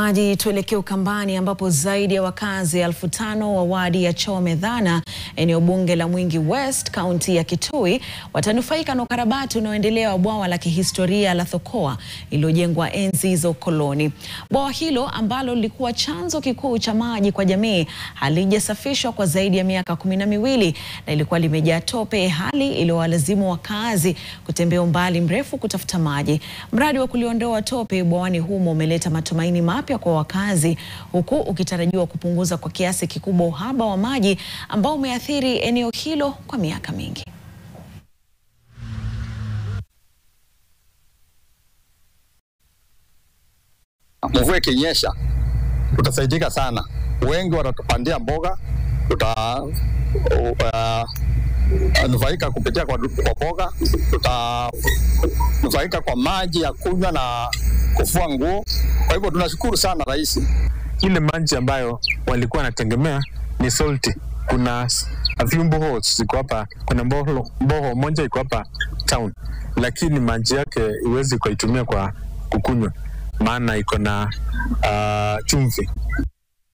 Maji tuelekea Ukambani ambapo zaidi ya wakazi 5,000 wa wadi ya Chomedhana eneo bunge la Mwingi West kaunti ya Kitui watanufaika na ukarabati unaoendelea wa bwawa la kihistoria la Thokoa lililojengwa enzi za ukoloni. Bwawa hilo ambalo lilikuwa chanzo kikuu cha maji kwa jamii halijasafishwa kwa zaidi ya miaka 12 na ilikuwa limejaa tope, hali iliyowalazimu wakazi kutembea umbali mrefu kutafuta maji. Mradi wa kuliondoa tope bwawani humo umeleta matumaini mapya kwa wakazi, huku ukitarajiwa kupunguza kwa kiasi kikubwa uhaba wa maji ambao umeathiri eneo hilo kwa miaka mingi. Mvua ikinyesha tutasaidika sana. Wengi watatupandia mboga, tutanufaika kupitia kwa mboga, tutanufaika kwa maji ya kunywa na kufua nguo. Kwa hivyo tunashukuru sana rais. Ile maji ambayo walikuwa wanategemea ni salty. Kuna vyumbo holes ziko hapa, kuna mboho moja iko hapa town, lakini maji yake iwezi kuitumia kwa kukunywa maana iko na chumvi.